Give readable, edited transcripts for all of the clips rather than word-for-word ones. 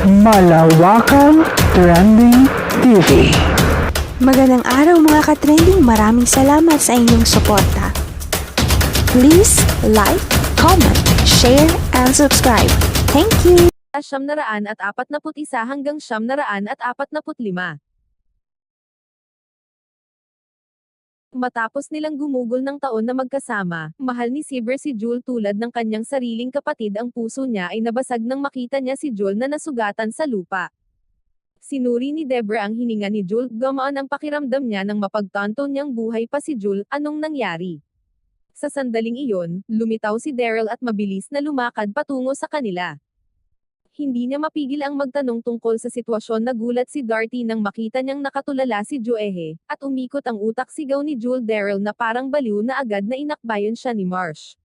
Malawakan Trending TV. Magandang araw mga ka-trending, maraming salamat sa inyong suporta. Please like, comment, share, and subscribe. Thank you! 941 hanggang 945. Matapos nilang gumugol ng taon na magkasama, mahal ni Sieber si Jewel tulad ng kanyang sariling kapatid. Ang puso niya ay nabasag nang makita niya si Jewel na nasugatan sa lupa. Sinuri ni Debra ang hininga ni Jewel, gamaan ang pakiramdam niya nang mapagtanto niyang buhay pa si Jewel. Anong nangyari? Sa sandaling iyon, lumitaw si Daryl at mabilis na lumakad patungo sa kanila. Hindi niya mapigil ang magtanong tungkol sa sitwasyon. Nagulat si Darty nang makita niyang nakatulala si Joehe, at umikot ang utak. Sigaw ni Jewel. Daryl na parang baliw na agad na inakbayan siya ni Marsh.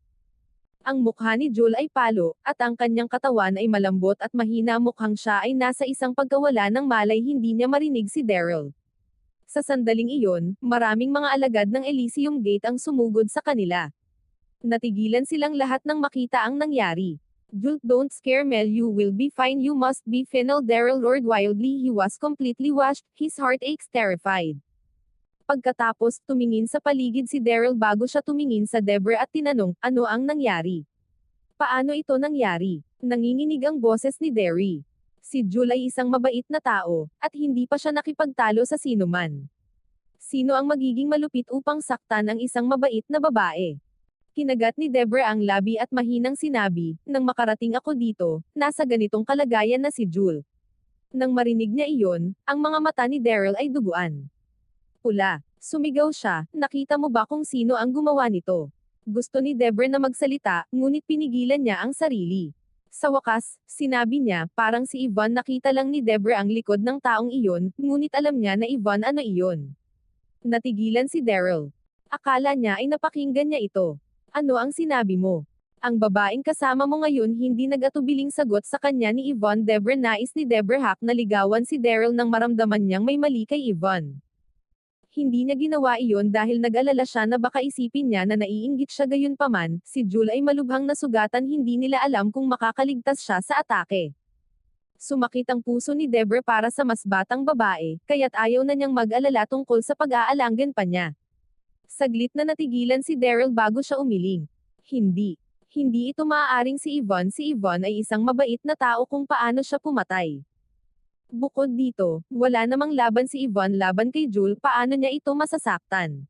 Ang mukha ni Jewel ay palo, at ang kanyang katawan ay malambot at mahina. Mukhang siya ay nasa isang pagkawala ng malay. Hindi niya marinig si Daryl. Sa sandaling iyon, maraming mga alagad ng Elysium Gate ang sumugod sa kanila. Natigilan silang lahat nang makita ang nangyari. Jewel, don't scare Mel, you will be fine, you must be fine. Daryl roared wildly. He was completely washed, his heart aches terrified. Pagkatapos, tumingin sa paligid si Daryl bago siya tumingin sa Debra at tinanong, ano ang nangyari? Paano ito nangyari? Nanginginig ang boses ni Derry. Si Jewel ay isang mabait na tao, at hindi pa siya nakipagtalo sa sinuman. Sino ang magiging malupit upang saktan ang isang mabait na babae? Kinagat ni Debra ang labi at mahinang sinabi, nang makarating ako dito, nasa ganitong kalagayan na si Jewel. Nang marinig niya iyon, ang mga mata ni Daryl ay duguan. Pula. Sumigaw siya, nakita mo ba kung sino ang gumawa nito? Gusto ni Debra na magsalita, ngunit pinigilan niya ang sarili. Sa wakas, sinabi niya, parang si Yvonne. Nakita lang ni Debra ang likod ng taong iyon, ngunit alam niya na Yvonne. Ano iyon? Natigilan si Daryl. Akala niya ay napakinggan niya ito. Ano ang sinabi mo? Ang babaeng kasama mo ngayon. Hindi nag-atubiling sagot sa kanya ni Yvonne. Debra, nais ni Debra Hack na ligawan si Daryl nang maramdaman niyang may mali kay Yvonne. Hindi niya ginawa iyon dahil nag-alala siya na baka isipin niya na naiinggit siya. Gayunpaman, si Jewel ay malubhang nasugatan. Hindi nila alam kung makakaligtas siya sa atake. Sumakit ang puso ni Debra para sa mas batang babae, kaya't ayaw na niyang mag-alala tungkol sa pag-aalanggan pa niya. Saglit na natigilan si Daryl bago siya umiling. Hindi. Hindi ito maaaring si Yvonne. Si Yvonne ay isang mabait na tao. Kung paano siya pumatay. Bukod dito, wala namang laban si Yvonne laban kay Jewel. Paano niya ito masasaktan?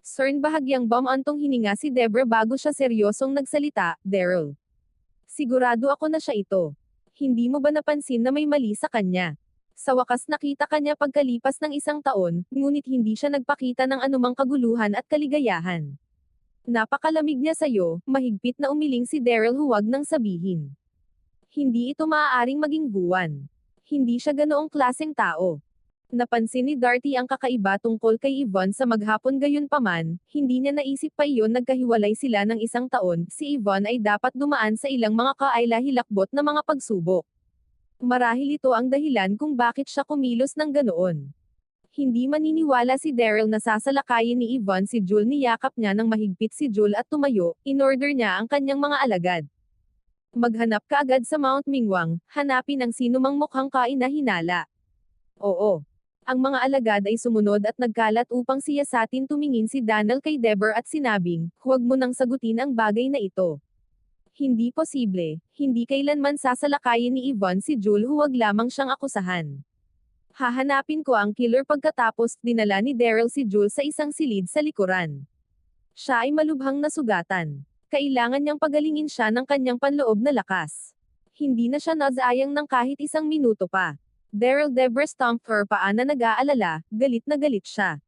Cern bahagyang antong hininga si Debra bago siya seryosong nagsalita, Daryl. Sigurado ako na siya ito. Hindi mo ba napansin na may mali sa kanya? Sa wakas nakita kanya pagkalipas ng isang taon, ngunit hindi siya nagpakita ng anumang kaguluhan at kaligayahan. Napakalamig niya sa'yo. Mahigpit na umiling si Daryl. Huwag nang sabihin. Hindi ito maaaring maging buwan. Hindi siya ganoong klaseng tao. Napansin ni Darty ang kakaiba tungkol kay Yvonne sa maghapon. Gayunpaman, hindi niya naisip pa iyon. Nagkahiwalay sila ng isang taon. Si Yvonne ay dapat dumaan sa ilang mga kaila-hilakbot na mga pagsubok. Marahil ito ang dahilan kung bakit siya kumilos ng ganoon. Hindi maniniwala si Daryl na sasalakayin ni Yvonne si Jewel. Niyakap niya ng mahigpit si Jewel at tumayo. Inorder niya ang kanyang mga alagad. Maghanap ka agad sa Mount Mingwang, hanapin ang sinumang mukhang kainahinala. Oo. Ang mga alagad ay sumunod at nagkalat upang siyasatin. Tumingin si Daniel kay Debra at sinabing, huwag mo nang sagutin ang bagay na ito. Hindi posible. Hindi kailanman sasalakayin ni Yvonne si Jewel. Huwag lamang siyang akusahan. Hahanapin ko ang killer. Pagkatapos, dinala ni Daryl si Jewel sa isang silid sa likuran. Siya ay malubhang nasugatan. Kailangan niyang pagalingin siya ng kanyang panloob na lakas. Hindi na siya nasayang ng kahit isang minuto pa. Daryl. Debra stomped her paa na nag-aalala. Galit na galit siya.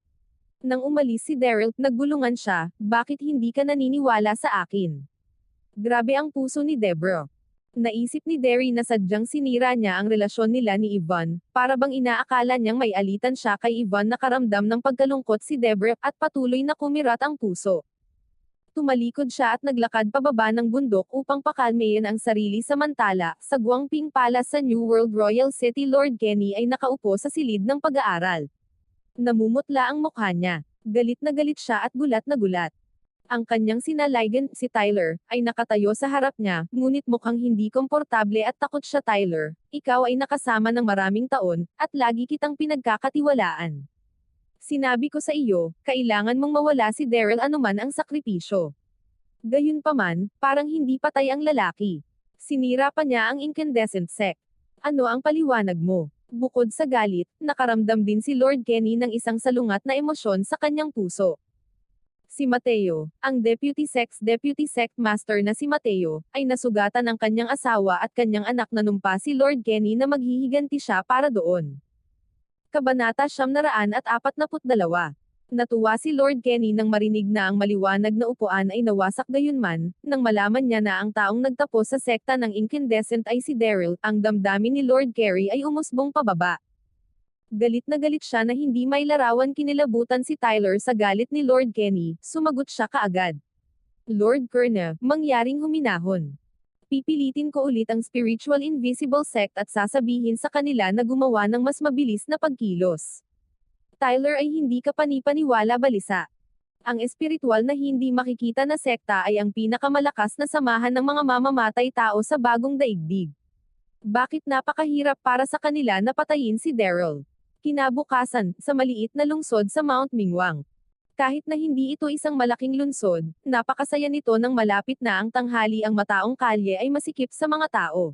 Nang umalis si Daryl, nagbulungan siya, bakit hindi ka naniniwala sa akin? Grabe ang puso ni Debra. Naisip ni Derry na sadyang sinira niya ang relasyon nila ni Yvonne, para bang inaakala niyang may alitan siya kay Yvonne. Nakaramdam ng pagkalungkot si Debra, at patuloy na kumirat ang puso. Tumalikod siya at naglakad pababa ng bundok upang pakalmayan ang sarili. Samantala, sa Guangping Palace sa New World Royal City, Lord Kenny ay nakaupo sa silid ng pag-aaral. Namumutla ang mukha niya. Galit na galit siya at gulat na gulat. Ang kanyang sinalaigan, si Tyler, ay nakatayo sa harap niya, ngunit mukhang hindi komportable at takot siya. Tyler, ikaw ay nakasama ng maraming taon, at lagi kitang pinagkakatiwalaan. Sinabi ko sa iyo, kailangan mong mawala si Daryl anuman ang sakripisyo. Gayunpaman, parang hindi patay ang lalaki. Sinira pa niya ang incandescent sect. Ano ang paliwanag mo? Bukod sa galit, nakaramdam din si Lord Kenny ng isang salungat na emosyon sa kanyang puso. Si Mateo, ang Deputy Sect Master na si Mateo, ay nasugatan ang kanyang asawa at kanyang anak. Nanumpa si Lord Kenny na maghihiganti siya para doon. Kabanata 942. Natuwa si Lord Kenny nang marinig na ang maliwanag na upuan ay nawasak. Gayunman, nang malaman niya na ang taong nagtapos sa sekta ng incandescent ay si Daryl, ang damdamin ni Lord Carey ay umusbong pababa. Galit na galit siya na hindi may larawan. Kinilabutan si Tyler sa galit ni Lord Kenny, sumagot siya kaagad. Lord Kerna, mangyaring huminahon. Pipilitin ko ulit ang Spiritual Invisible Sect at sasabihin sa kanila na gumawa ng mas mabilis na pagkilos. Tyler ay hindi ka panipaniwala balisa. Ang espiritual na hindi makikita na sekta ay ang pinakamalakas na samahan ng mga mamamatay tao sa bagong daigdig. Bakit napakahirap para sa kanila na patayin si Daryl? Kinabukasan, sa maliit na lungsod sa Mount Mingwang. Kahit na hindi ito isang malaking lungsod, napakasaya nito nang malapit na ang tanghali. Ang mataong kalye ay masikip sa mga tao.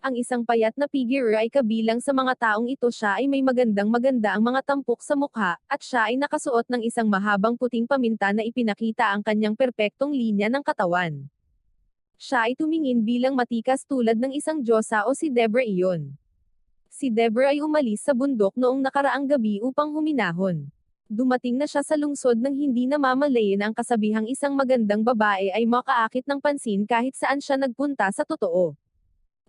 Ang isang payat na figure ay kabilang sa mga taong ito. Siya ay may maganda ang mga tampok sa mukha, at siya ay nakasuot ng isang mahabang puting paminta na ipinakita ang kanyang perpektong linya ng katawan. Siya ay tumingin bilang matikas tulad ng isang diyosa o si Deborah iyon. Si Deborah ay umalis sa bundok noong nakaraang gabi upang huminahon. Dumating na siya sa lungsod nang hindi namamalayan ang kasabihang isang magandang babae ay makaakit ng pansin kahit saan siya nagpunta. Sa totoo,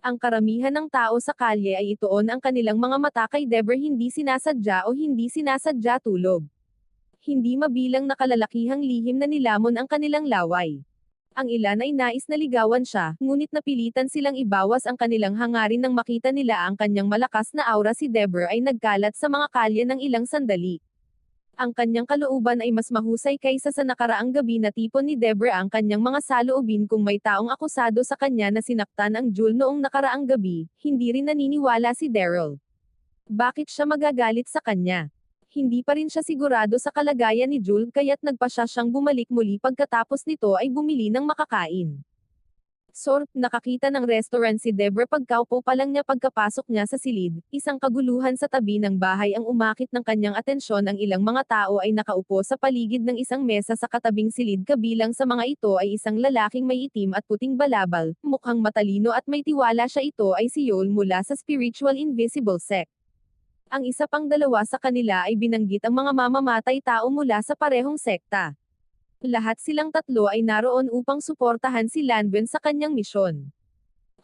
ang karamihan ng tao sa kalye ay ituon ang kanilang mga mata kay Deborah, hindi sinasadya o hindi sinasadya tulog. Hindi mabilang na kalalakihang lihim na nilamon ang kanilang laway. Ang ilan ay nais na ligawan siya, ngunit napilitan silang ibawas ang kanilang hangarin nang makita nila ang kanyang malakas na aura. Si Deborah ay nagkalat sa mga kalye ng ilang sandali. Ang kanyang kalooban ay mas mahusay kaysa sa nakaraang gabi. Natipon ni Deborah ang kanyang mga saloobin. Kung may taong akusado sa kanya na sinaktan ang Jewel noong nakaraang gabi, hindi rin naniniwala si Daryl. Bakit siya magagalit sa kanya? Hindi pa rin siya sigurado sa kalagayan ni Jewel, kaya't nagpa siya siyang bumalik muli. Pagkatapos nito ay bumili ng makakain. Nakakita ng restaurant si Deborah pagkaupo pa lang niya. Pagkapasok niya sa silid, isang kaguluhan sa tabi ng bahay ang umakit ng kanyang atensyon. Ang ilang mga tao ay nakaupo sa paligid ng isang mesa sa katabing silid. Kabilang sa mga ito ay isang lalaking may itim at puting balabal, mukhang matalino at may tiwala siya. Ito ay si Yoel mula sa Spiritual Invisible Sect. Ang isa pang dalawa sa kanila ay binanggit ang mga mamamatay tao mula sa parehong sekta. Lahat silang tatlo ay naroon upang suportahan si Lanvin sa kanyang misyon.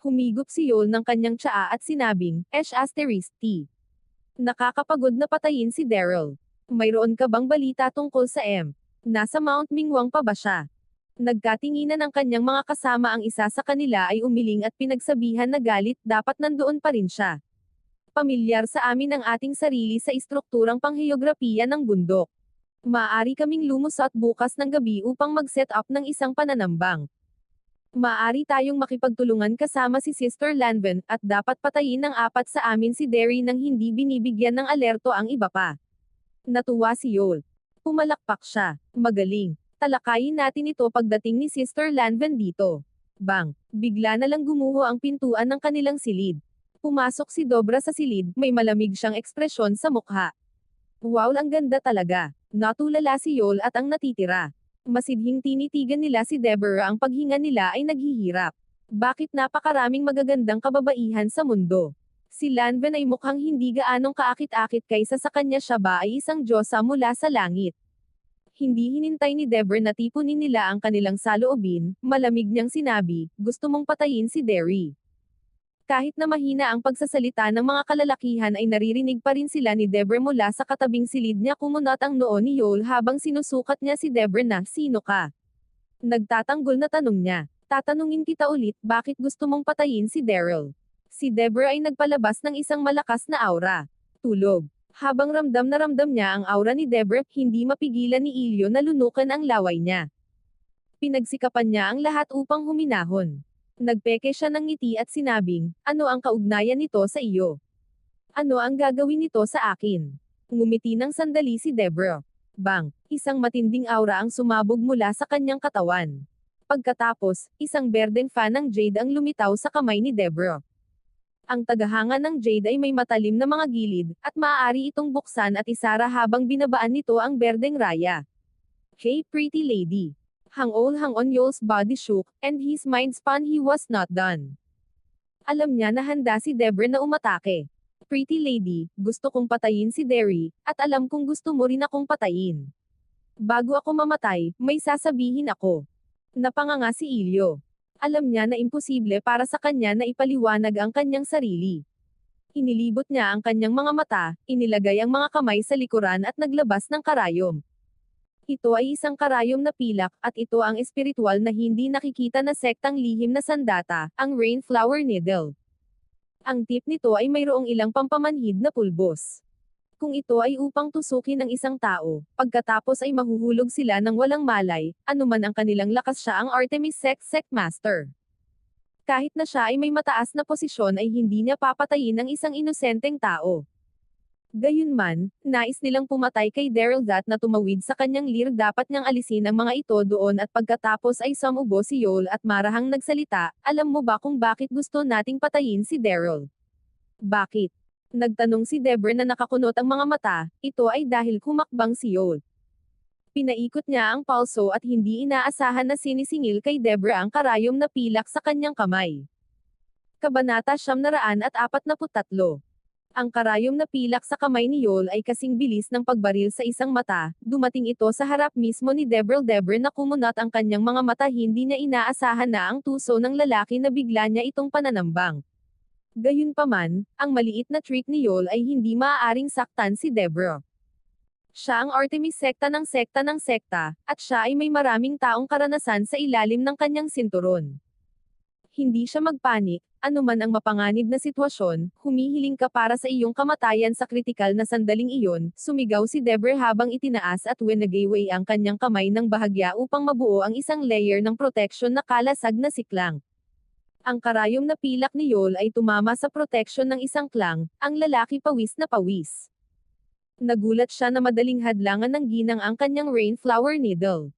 Humigop si Yoel ng kanyang tsaa at sinabing, T. Nakakapagod na patayin si Daryl. Mayroon ka bang balita tungkol sa Nasa Mount Mingwang pa ba siya? Nagkatinginan ang kanyang mga kasama. Ang isa sa kanila ay umiling at pinagsabihan na galit, dapat nandoon pa rin siya. Pamilyar sa amin ang ating sarili sa istrukturang pangheograpiya ng bundok. Maaari kaming lumusot bukas ng gabi upang mag-set up ng isang pananambang. Maaari tayong makipagtulungan kasama si Sister Lanvin, at dapat patayin ng 4 sa amin si Derry nang hindi binibigyan ng alerto ang iba pa. Natuwa si Yoel. Pumalakpak siya. Magaling. Talakayin natin ito pagdating ni Sister Lanvin dito. Bang! Bigla na lang gumuho ang pintuan ng kanilang silid. Pumasok si Dobra sa silid, may malamig siyang ekspresyon sa mukha. Wow, ang ganda talaga. Natulala si Yoel at ang natitira. Masidhing tinitigan nila si Deborah. Ang paghinga nila ay naghihirap. Bakit napakaraming magagandang kababaihan sa mundo? Si Lanvin ay mukhang hindi gaanong kaakit-akit kaysa sa kanya. Siya ba ay isang diyosa mula sa langit? Hindi hinintay ni Deborah na tipunin nila ang kanilang saloobin, malamig niyang sinabi, gusto mong patayin si Derry. Kahit na mahina ang pagsasalita ng mga kalalakihan ay naririnig pa rin sila ni Deborah mula sa katabing silid niya. Kumunat ang noo ni Yoel habang sinusukat niya si Deborah na, sino ka? Nagtatanggol na tanong niya. Tatanungin kita ulit, bakit gusto mong patayin si Daryl? Si Deborah ay nagpalabas ng isang malakas na aura. Tulog. Habang ramdam na ramdam niya ang aura ni Deborah, hindi mapigilan ni Ilyo na lunukan ang laway niya. Pinagsikapan niya ang lahat upang huminahon. Nagpeke siya ng ngiti at sinabing, ano ang kaugnayan nito sa iyo? Ano ang gagawin nito sa akin? Ngumiti ng sandali si Deborah. Bang! Isang matinding aura ang sumabog mula sa kanyang katawan. Pagkatapos, isang berdeng fan ng jade ang lumitaw sa kamay ni Deborah. Ang tagahanga ng jade ay may matalim na mga gilid, at maaari itong buksan at isara habang binabaan nito ang berdeng raya. Hey pretty lady! Hang-on Yol's body shook, and his mind spun he was not done. Alam niya na handa si Deborah na umatake. Pretty lady, gusto kong patayin si Derry, at alam kong gusto mo rin akong patayin. Bago ako mamatay, may sasabihin ako. Napanganga si Ilyo. Alam niya na imposible para sa kanya na ipaliwanag ang kanyang sarili. Inilibot niya ang kanyang mga mata, inilagay ang mga kamay sa likuran at naglabas ng karayom. Ito ay isang karayom na pilak, at ito ang espiritual na hindi nakikita na sektang lihim na sandata, ang Rainflower Needle. Ang tip nito ay mayroong ilang pampamanhid na pulbos. Kung ito ay upang tusukin ang isang tao, pagkatapos ay mahuhulog sila ng walang malay, anuman ang kanilang lakas siya ang Artemis Sect Master. Kahit na siya ay may mataas na posisyon ay hindi niya papatayin ang isang inosenteng tao. Gayunman, nais nilang pumatay kay Daryl That na tumawid sa kanyang lir dapat niyang alisin ang mga ito doon at pagkatapos ay sumubo si Yol at marahang nagsalita, alam mo ba kung bakit gusto nating patayin si Daryl? Bakit? Nagtanong si Deborah na nakakunot ang mga mata, ito ay dahil kumakbang si Yol. Pinaikot niya ang palso at hindi inaasahan na sinisingil kay Deborah ang karayom na pilak sa kanyang kamay. Kabanata 943. Ang karayom na pilak sa kamay ni Yol ay kasing bilis ng pagbaril sa isang mata, dumating ito sa harap mismo ni Deborah na kumunat ang kanyang mga mata hindi niya inaasahan na ang tuso ng lalaki na bigla niya itong pananambang. Gayunpaman, ang maliit na trick ni Yol ay hindi maaaring saktan si Deborah. Siya ang Artemis sekta ng sekta, at siya ay may maraming taong karanasan sa ilalim ng kanyang sinturon. Hindi siya magpanik, anuman ang mapanganib na sitwasyon, humihiling ka para sa iyong kamatayan sa kritikal na sandaling iyon, sumigaw si Deborah habang itinaas at winagayway ang kanyang kamay ng bahagya upang mabuo ang isang layer ng protection na kalasag na siklang. Ang karayom na pilak ni Yol ay tumama sa protection ng isang klang, ang lalaki pawis na pawis. Nagulat siya na madaling hadlangan ng ginang ang kanyang Rainflower Needle.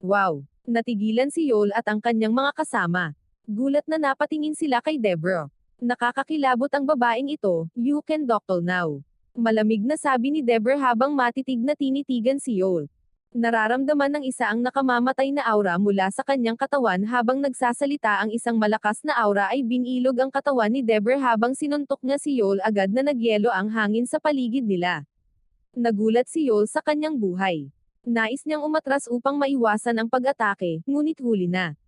Wow! Natigilan si Yol at ang kanyang mga kasama. Gulat na napatingin sila kay Deborah. Nakakakilabot ang babaeng ito, you can doctor now. Malamig na sabi ni Deborah habang matitig na tinitigan si Yol. Nararamdaman ng isa ang nakamamatay na aura mula sa kanyang katawan habang nagsasalita ang isang malakas na aura ay binilog ang katawan ni Deborah habang sinuntok niya si Yol agad na nagyelo ang hangin sa paligid nila. Nagulat si Yol sa kanyang buhay. Nais niyang umatras upang maiwasan ang pag-atake, ngunit huli na.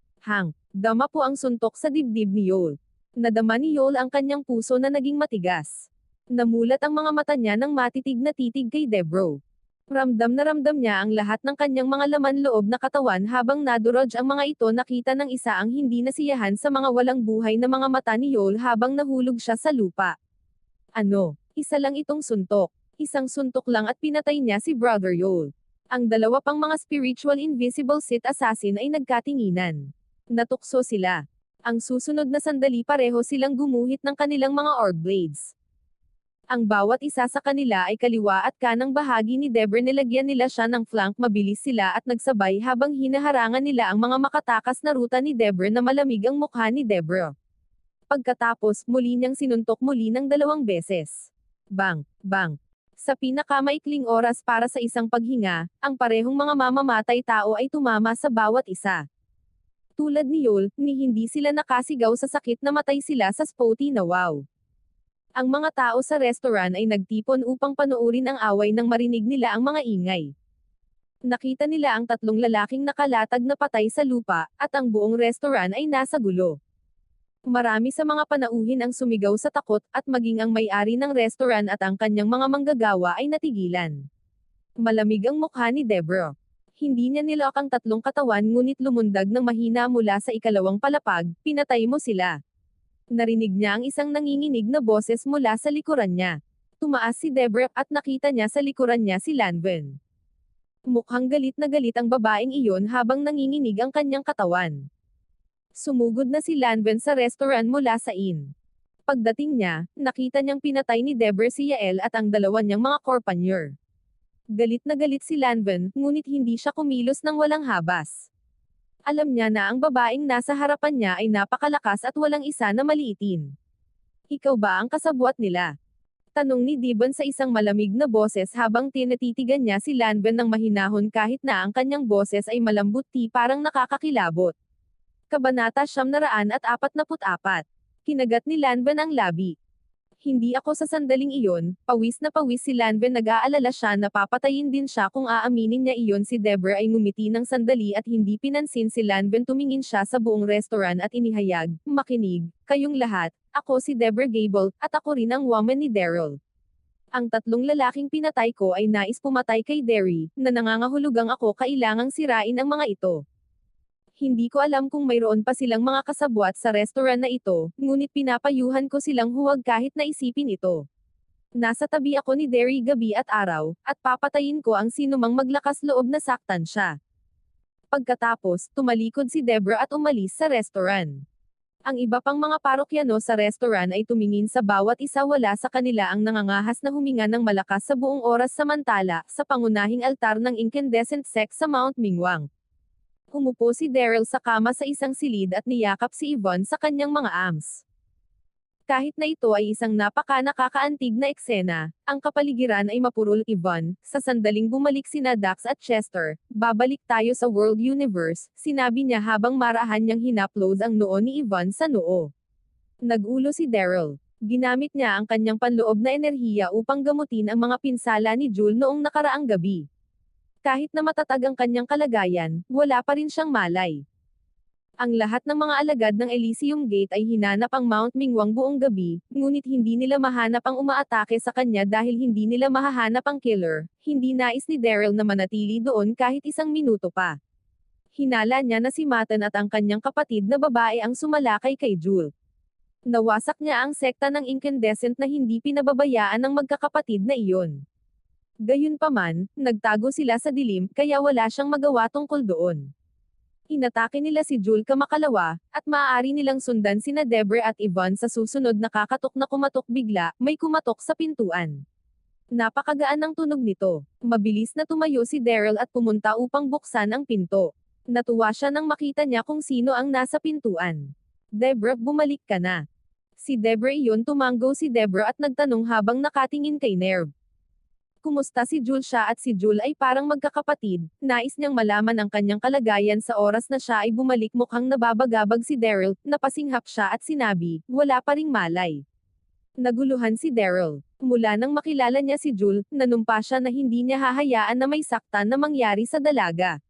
Dama po ang suntok sa dibdib ni Yol. Nadama ni Yol ang kanyang puso na naging matigas. Namulat ang mga mata niya nang matitig na titig kay Deborah. Ramdam na ramdam niya ang lahat ng kanyang mga laman loob na katawan habang nadurog ang mga ito nakita ng isa ang hindi nasiyahan sa mga walang buhay na mga mata ni Yol habang nahulog siya sa lupa. Ano? Isa lang itong suntok. Isang suntok lang at pinatay niya si Brother Yol. Ang dalawa pang mga spiritual invisible Sith assassin ay nagkatinginan. Natukso sila. Ang susunod na sandali pareho silang gumuhit ng kanilang mga orb blades. Ang bawat isa sa kanila ay kaliwa at kanang bahagi ni Deborah nilagyan nila siya ng flank mabilis sila at nagsabay habang hinaharangan nila ang mga makatakas na ruta ni Deborah na malamig ang mukha ni Deborah. Pagkatapos, muli niyang sinuntok muli ng 2 beses. Bang! Bang! Sa pinakamaikling oras para sa isang paghinga, ang parehong mga mamamatay tao ay tumama sa bawat isa. Tulad ni Yol, ni hindi sila nakasigaw sa sakit na matay sila sa spotty na wow. Ang mga tao sa restaurant ay nagtipon upang panoorin ang away nang marinig nila ang mga ingay. Nakita nila ang 3 lalaking nakalatag na patay sa lupa, at ang buong restaurant ay nasa gulo. Marami sa mga panauhin ang sumigaw sa takot, at maging ang may-ari ng restaurant at ang kanyang mga manggagawa ay natigilan. Malamig ang mukha ni Deborah. Hindi niya nilok ang 3 katawan ngunit lumundag ng mahina mula sa ikalawang palapag, pinatay mo sila. Narinig niya ang isang nanginginig na boses mula sa likuran niya. Tumaas si Deborah at nakita niya sa likuran niya si Lanvin. Mukhang galit na galit ang babaeng iyon habang nanginginig ang kanyang katawan. Sumugod na si Lanvin sa restaurant mula sa inn. Pagdating niya, nakita niyang pinatay ni Deborah si Yael at ang dalawa niyang mga korpanyor. Galit na galit si Lanvin, ngunit hindi siya kumilos ng walang habas. Alam niya na ang babaeng nasa harapan niya ay napakalakas at walang isa na maliitin. Ikaw ba ang kasabwat nila? Tanong ni Devon sa isang malamig na boses habang tinatitigan niya si Lanvin ng mahinahon kahit na ang kanyang boses ay malambuti parang nakakakilabot. Kabanata 944. Kinagat ni Lanvin ang labi. Hindi ako sa sandaling iyon, pawis na pawis si Lanvin, nag-aalala siya na papatayin din siya kung aaminin niya iyon. Si Deborah ay ngumiti ng sandali at hindi pinansin si Lanvin. Tumingin siya sa buong restaurant at inihayag, makinig, kayong lahat, ako si Deborah Gable, at ako rin ang woman ni Daryl. Ang tatlong lalaking pinatay ko ay nais pumatay kay Derry, na nangangahulugang ako kailangang sirain ang mga ito. Hindi ko alam kung mayroon pa silang mga kasabwat sa restaurant na ito, ngunit pinapayuhan ko silang huwag kahit na isipin ito. Nasa tabi ako ni Derry gabi at araw, at papatayin ko ang sinumang maglakas loob na saktan siya. Pagkatapos, tumalikod si Deborah at umalis sa restaurant. Ang iba pang mga parokyano sa restaurant ay tumingin sa bawat isa, wala sa kanila ang nangangahas na huminga ng malakas sa buong oras. Samantala, sa pangunahing altar ng incandescent sect sa Mount Mingwang. Umupo si Daryl sa kama sa isang silid at niyakap si Yvonne sa kanyang mga arms. Kahit na ito ay isang napaka-nakakaantig na eksena, ang kapaligiran ay mapurol. Yvonne, sa sandaling bumalik sina Dax at Chester, babalik tayo sa World Universe, sinabi niya habang marahan niyang hinapload ang noo ni Yvonne sa noo. Nagulo si Daryl. Ginamit niya ang kanyang panloob na enerhiya upang gamutin ang mga pinsala ni Jul noong nakaraang gabi. Kahit na matatag ang kanyang kalagayan, wala pa rin siyang malay. Ang lahat ng mga alagad ng Elysium Gate ay hinanap ang Mount Mingwang buong gabi, ngunit hindi nila mahanap ang umaatake sa kanya dahil hindi nila mahahanap ang killer. Hindi nais ni Daryl na manatili doon kahit isang minuto pa. Hinala niya na si Matan at ang kanyang kapatid na babae ang sumalakay kay Jul. Nawasak niya ang sekta ng incandescent na hindi pinababayaan ng magkakapatid na iyon. Gayunpaman, nagtago sila sa dilim, kaya wala siyang magawa tungkol doon. Inatake nila si Jul kamakalawa, at maaari nilang sundan sina Deborah at Yvonne sa susunod. Nakakatok na kumatok bigla, may kumatok sa pintuan. Napakagaan ng tunog nito. Mabilis na tumayo si Daryl at pumunta upang buksan ang pinto. Natuwa siya nang makita niya kung sino ang nasa pintuan. Deborah, bumalik ka na. Si Deborah iyon. Tumanggo si Deborah at nagtanong habang nakatingin kay Nerve. Kumusta si Jul? Siya at si Jul ay parang magkakapatid, nais niyang malaman ang kanyang kalagayan sa oras na siya ay bumalik. Mukhang nababagabag si Daryl, napasinghap siya at sinabi, wala pa ring malay. Naguluhan si Daryl. Mula nang makilala niya si Jul, nanumpa siya na hindi niya hahayaan na may saktan na mangyari sa dalaga.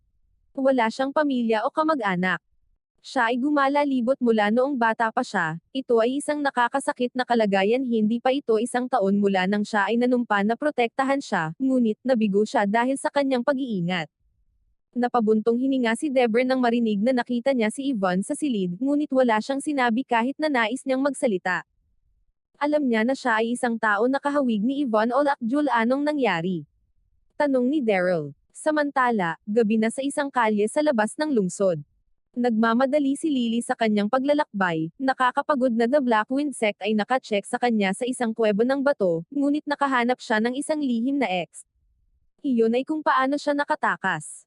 Wala siyang pamilya o kamag-anak. Siya ay gumala libot mula noong bata pa siya. Ito ay isang nakakasakit na kalagayan. Hindi pa ito isang taon mula nang siya ay nanumpa na protektahan siya, ngunit nabigo siya dahil sa kanyang pag-iingat. Napabuntong hininga si Deborah nang marinig na nakita niya si Yvonne sa silid, ngunit wala siyang sinabi kahit na nais niyang magsalita. Alam niya na siya ay isang tao na kahawig ni Yvonne. O Jul, anong nangyari? Tanong ni Daryl. Samantala, gabi na sa isang kalye sa labas ng lungsod. Nagmamadali si Lily sa kanyang paglalakbay. Nakakapagod na The Blackwind Sect ay nakacheck sa kanya sa isang kuwebo ng bato, ngunit nakahanap siya ng isang lihim na X. Iyon ay kung paano siya nakatakas.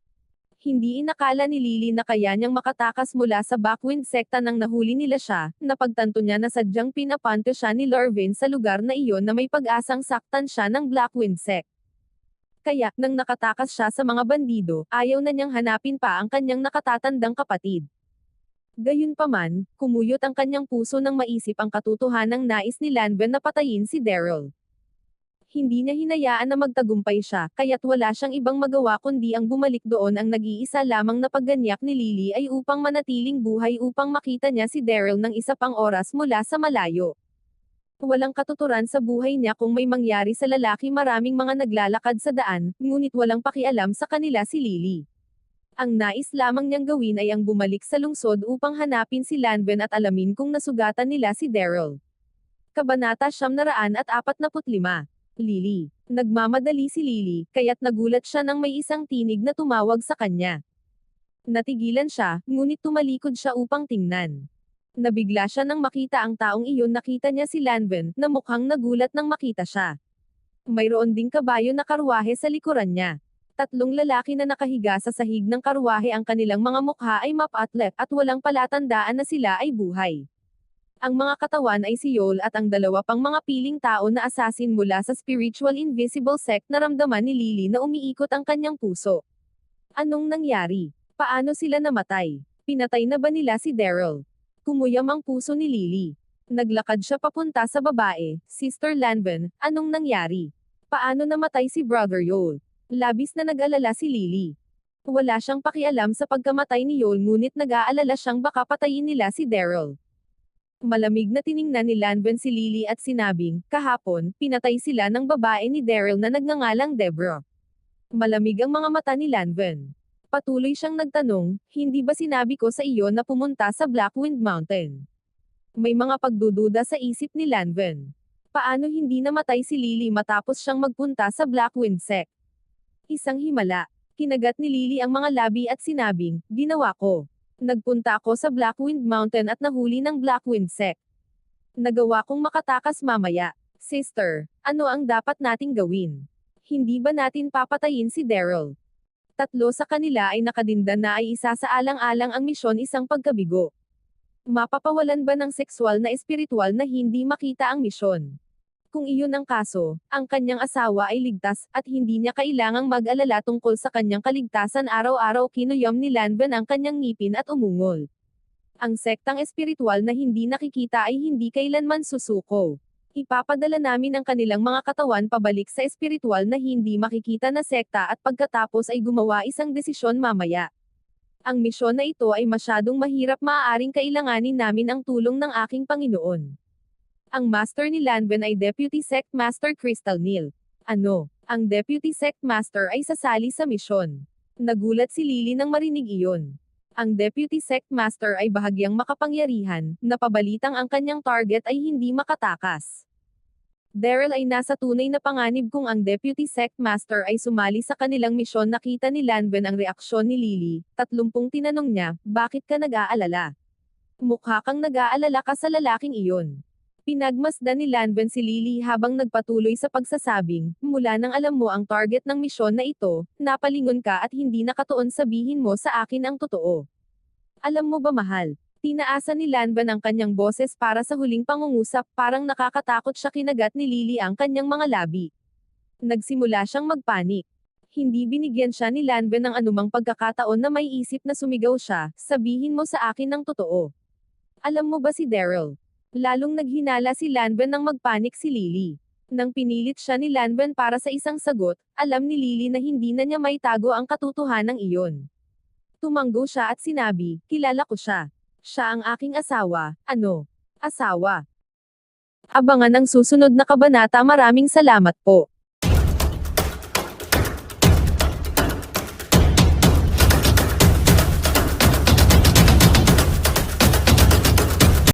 Hindi inakala ni Lily na kaya niyang makatakas mula sa Blackwind Secta nang nahuli nila siya. Napagtanto niya na sadyang pinapanto siya ni Lorvin sa lugar na iyon na may pag-asang saktan siya ng Blackwind Sect. Kaya, nang nakatakas siya sa mga bandido, ayaw na niyang hanapin pa ang kanyang nakatatandang kapatid. Gayunpaman, kumuyot ang kanyang puso nang maisip ang katotohanang nais ni Lanvin na patayin si Daryl. Hindi niya hinayaan na magtagumpay siya, kaya't wala siyang ibang magawa kundi ang bumalik doon. Ang nag-iisa lamang na pagganyak ni Lily ay upang manatiling buhay upang makita niya si Daryl ng isa pang oras mula sa malayo. Walang katuturan sa buhay niya kung may mangyari sa lalaki. Maraming mga naglalakad sa daan, ngunit walang pakialam sa kanila si Lily. Ang nais lamang niyang gawin ay ang bumalik sa lungsod upang hanapin si Lanvin at alamin kung nasugatan nila si Daryl. Kabanata 945. Lily. Nagmamadali si Lily, kaya't nagulat siya nang may isang tinig na tumawag sa kanya. Natigilan siya, ngunit tumalikod siya upang tingnan. Nabigla siya nang makita ang taong iyon. Nakita niya si Lanvin, na mukhang nagulat nang makita siya. Mayroon ding kabayo na karwahe sa likuran niya. Tatlong lalaki na nakahiga sa sahig ng karwahe, ang kanilang mga mukha ay mapatlep at walang palatandaan na sila ay buhay. Ang mga katawan ay si Yol at ang dalawa pang mga piling tao na assassin mula sa spiritual invisible sect. Naramdaman ni Lily na umiikot ang kanyang puso. Anong nangyari? Paano sila namatay? Pinatay na ba nila si Daryl? Kumuyam ang puso ni Lily. Naglakad siya papunta sa babae. Sister Lanvin, anong nangyari? Paano namatay si Brother Yol? Labis na nag-alala si Lily. Wala siyang pakialam sa pagkamatay ni Yol, ngunit nag-aalala siyang baka patayin nila si Daryl. Malamig na tiningnan ni Lanvin si Lily at sinabing, kahapon, pinatay sila ng babae ni Daryl na nagngangalang Deborah. Malamig ang mga mata ni Lanvin. Patuloy siyang nagtanong, hindi ba sinabi ko sa iyo na pumunta sa Blackwind Mountain? May mga pagdududa sa isip ni Lanvin. Paano hindi namatay si Lily matapos siyang magpunta sa Blackwind sect? Isang himala. Kinagat ni Lily ang mga labi at sinabing, ginawa ko. Nagpunta ako sa Blackwind Mountain at nahuli ng Blackwind sect. Nagawa kong makatakas mamaya. Sister, ano ang dapat nating gawin? Hindi ba natin papatayin si Daryl? Tatlo sa kanila ay nakadindan na ay isa sa alang-alang ang misyon, isang pagkabigo. Mapapawalan ba ng sexual na espiritual na hindi makita ang misyon? Kung iyon ang kaso, ang kanyang asawa ay ligtas, at hindi niya kailangang mag-alala tungkol sa kanyang kaligtasan. Araw-araw kinuyom ni Lanvin ang kanyang ngipin at umungol. Ang sektang espiritual na hindi nakikita ay hindi kailanman susuko. Ipapadala namin ang kanilang mga katawan pabalik sa espiritual na hindi makikita na sekta, at pagkatapos ay gumawa isang desisyon mamaya. Ang misyon na ito ay masyadong mahirap, maaaring kailanganin namin ang tulong ng aking Panginoon. Ang master ni Lanvin ay Deputy Sect Master Crystal Neal. Ano? Ang Deputy Sect Master ay sasali sa misyon. Nagulat si Lily nang marinig iyon. Ang Deputy Sect Master ay bahagyang makapangyarihan, napabalitang ang kanyang target ay hindi makatakas. Daryl ay nasa tunay na panganib. Kung ang Deputy Sect Master ay sumali sa kanilang misyon, nakita ni Lanvin ang reaksyon ni Lily. 30 tinanong niya, bakit ka nag-aalala? Mukha kang nag-aalala ka sa lalaking iyon. Pinagmasdan ni Lanvin si Lily habang nagpatuloy sa pagsasabing, mula nang alam mo ang target ng misyon na ito, napalingon ka at hindi nakatuon. Sabihin mo sa akin ang totoo. Alam mo ba, mahal? Tinaasan ni Lanvin ang kanyang boses para sa huling pangungusap. Parang nakakatakot siya. Kinagat ni Lily ang kanyang mga labi. Nagsimula siyang magpanik. Hindi binigyan siya ni Lanvin ng anumang pagkakataon na may isip na sumigaw siya, sabihin mo sa akin ang totoo. Alam mo ba si Daryl? Lalong naghinala si Lanvin nang magpanik si Lily. Nang pinilit siya ni Lanvin para sa isang sagot, alam ni Lily na hindi na niya maitago ang katotohanan iyon. Tumanggo siya at sinabi, kilala ko siya. Siya ang aking asawa. Ano? Asawa? Abangan ang susunod na kabanata. Maraming salamat po.